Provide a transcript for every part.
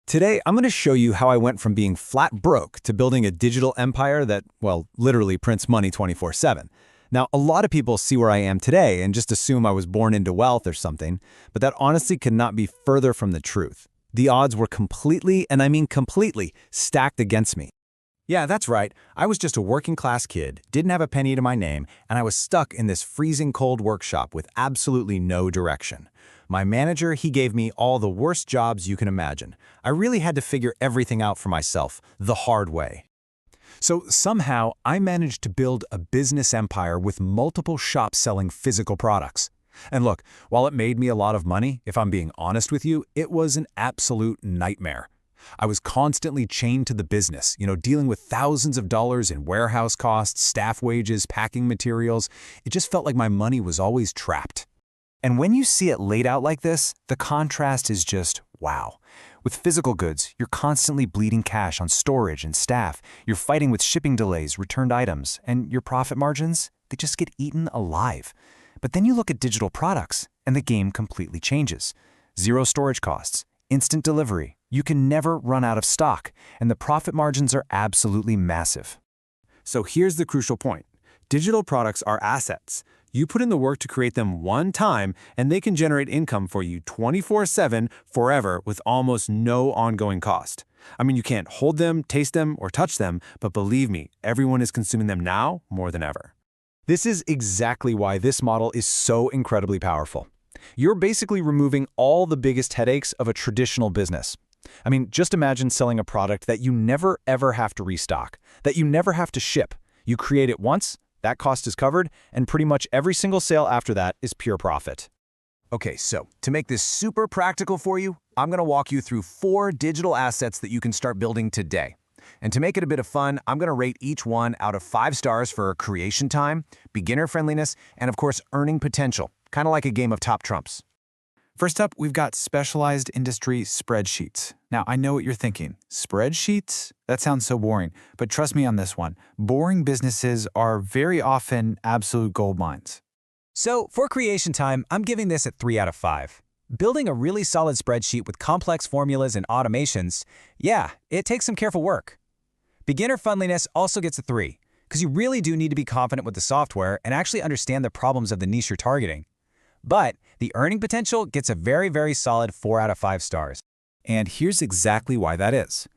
Today, I'm going to show you how I went from being flat broke to building a digital empire that, well, literally prints money 24/7. Now, a lot of people see where I am today and just assume I was born into wealth or something, but that honestly could not be further from the truth. The odds were completely, and I mean completely, stacked against me. Yeah, that's right. I was just a working class kid, didn't have a penny to my name, and I was stuck in this freezing cold workshop with absolutely no direction. My manager, he gave me all the worst jobs you can imagine. I really had to figure everything out for myself, the hard way. So somehow, I managed to build a business empire with multiple shops selling physical products. And look, while it made me a lot of money, if I'm being honest with you, it was an absolute nightmare. I was constantly chained to the business, dealing with thousands of dollars in warehouse costs, staff wages, packing materials. It just felt like my money was always trapped. And when you see it laid out like this, the contrast is just wow. With physical goods, you're constantly bleeding cash on storage and staff. You're fighting with shipping delays, returned items, and your profit margins, they just get eaten alive. But then you look at digital products, and the game completely changes. Zero storage costs, instant delivery, you can never run out of stock, and the profit margins are absolutely massive. So here's the crucial point. Digital products are assets. You put in the work to create them one time, and they can generate income for you 24/7 forever with almost no ongoing cost. I mean, you can't hold them, taste them, or touch them, but believe me, everyone is consuming them now more than ever. This is exactly why this model is so incredibly powerful. You're basically removing all the biggest headaches of a traditional business. I mean, just imagine selling a product that you never ever have to restock, that you never have to ship. You create it once, that cost is covered, and pretty much every single sale after that is pure profit. Okay, so to make this super practical for you, I'm going to walk you through 4 digital assets that you can start building today. And to make it a bit of fun, I'm going to rate each one out of 5 stars for creation time, beginner friendliness, and of course, earning potential, kind of like a game of top trumps. First up, we've got specialized industry spreadsheets. Now, I know what you're thinking. Spreadsheets? That sounds so boring. But trust me on this one. Boring businesses are very often absolute gold mines. So, for creation time, I'm giving this a 3 out of 5. Building a really solid spreadsheet with complex formulas and automations, yeah, it takes some careful work. Beginner friendliness also gets a 3, because you really do need to be confident with the software and actually understand the problems of the niche you're targeting. But the earning potential gets a very, very solid 4 out of 5 stars. And here's exactly why that is.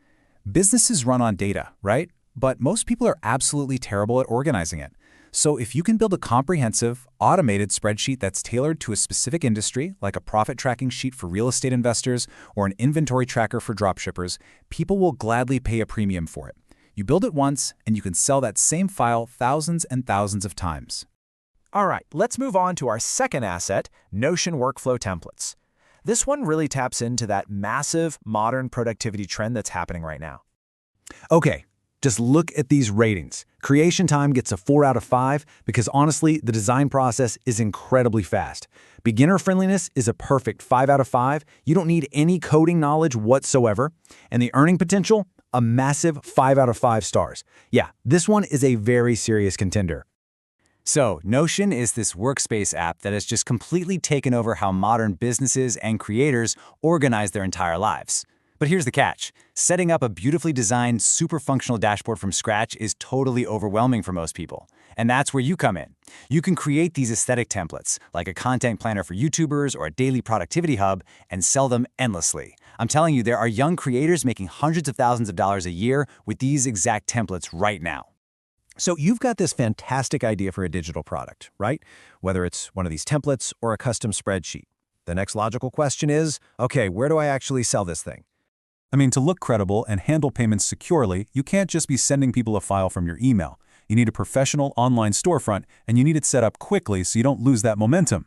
Businesses run on data, right? But most people are absolutely terrible at organizing it. So if you can build a comprehensive, automated spreadsheet that's tailored to a specific industry, like a profit tracking sheet for real estate investors or an inventory tracker for dropshippers, people will gladly pay a premium for it. You build it once, and you can sell that same file thousands and thousands of times. All right, let's move on to our second asset, Notion Workflow Templates. This one really taps into that massive modern productivity trend that's happening right now. Okay, just look at these ratings. Creation time gets a 4 out of 5 because honestly, the design process is incredibly fast. Beginner friendliness is a perfect 5 out of 5. You don't need any coding knowledge whatsoever. And the earning potential, a massive 5 out of 5 stars. Yeah, this one is a very serious contender. So, Notion is this workspace app that has just completely taken over how modern businesses and creators organize their entire lives. But here's the catch. Setting up a beautifully designed, super functional dashboard from scratch is totally overwhelming for most people. And that's where you come in. You can create these aesthetic templates, like a content planner for YouTubers or a daily productivity hub, and sell them endlessly. I'm telling you, there are young creators making hundreds of thousands of dollars a year with these exact templates right now. So you've got this fantastic idea for a digital product, right? Whether it's one of these templates or a custom spreadsheet. The next logical question is, okay, where do I actually sell this thing? I mean, to look credible and handle payments securely, you can't just be sending people a file from your email. You need a professional online storefront, and you need it set up quickly so you don't lose that momentum.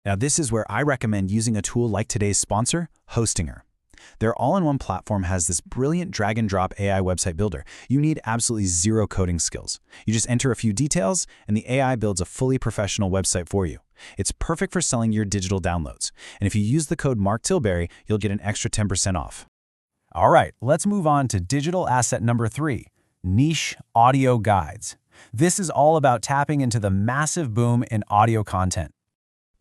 Now, this is where I recommend using a tool like today's sponsor, Hostinger. Their all-in-one platform has this brilliant drag-and-drop AI website builder. You need absolutely zero coding skills. You just enter a few details, and the AI builds a fully professional website for you. It's perfect for selling your digital downloads. And if you use the code Mark Tilbury, you'll get an extra 10% off. All right, let's move on to digital asset number 3, niche audio guides. This is all about tapping into the massive boom in audio content.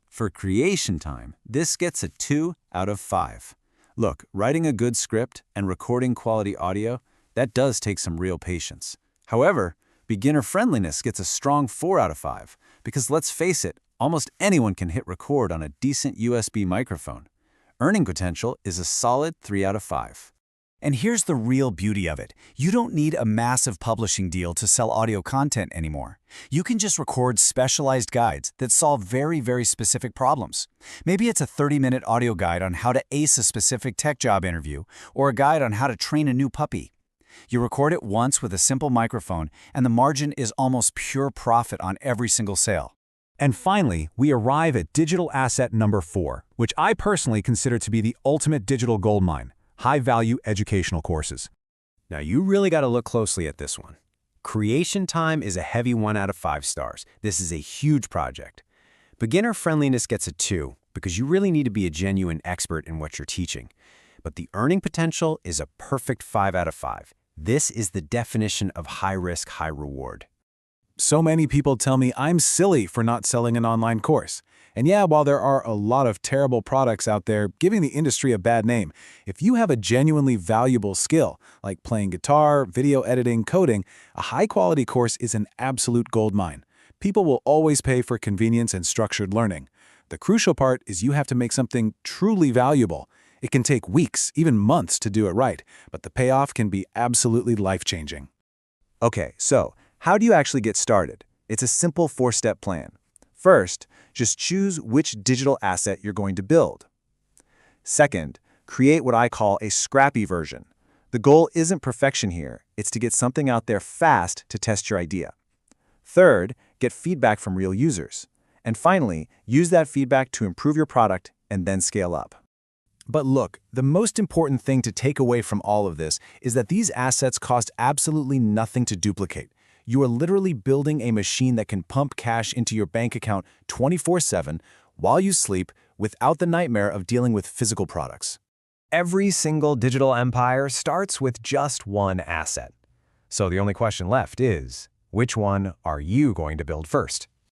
For creation time, this gets a 2 out of 5. Look, writing a good script and recording quality audio, that does take some real patience. However, beginner friendliness gets a strong 4 out of 5, because let's face it, almost anyone can hit record on a decent USB microphone. Earning potential is a solid 3 out of 5. And here's the real beauty of it. You don't need a massive publishing deal to sell audio content anymore. You can just record specialized guides that solve very specific problems. Maybe it's a 30-minute audio guide on how to ace a specific tech job interview, or a guide on how to train a new puppy. You record it once with a simple microphone, and the margin is almost pure profit on every single sale. And finally, we arrive at digital asset number 4, which I personally consider to be the ultimate digital goldmine: high-value educational courses. Now you really got to look closely at this one. Creation time is a heavy 1 out of 5 stars. This is a huge project. Beginner friendliness gets a 2 because you really need to be a genuine expert in what you're teaching. But the earning potential is a perfect 5 out of 5. This is the definition of high risk, high reward. So many people tell me I'm silly for not selling an online course. And yeah, while there are a lot of terrible products out there giving the industry a bad name, if you have a genuinely valuable skill, like playing guitar, video editing, coding, a high-quality course is an absolute goldmine. People will always pay for convenience and structured learning. The crucial part is you have to make something truly valuable. It can take weeks, even months to do it right, but the payoff can be absolutely life-changing. Okay, so how do you actually get started? It's a simple 4-step plan. First, just choose which digital asset you're going to build. Second, create what I call a scrappy version. The goal isn't perfection here, it's to get something out there fast to test your idea. Third, get feedback from real users. And finally, use that feedback to improve your product and then scale up. But look, the most important thing to take away from all of this is that these assets cost absolutely nothing to duplicate. You are literally building a machine that can pump cash into your bank account 24/7 while you sleep without the nightmare of dealing with physical products. Every single digital empire starts with just one asset. So the only question left is, which one are you going to build first?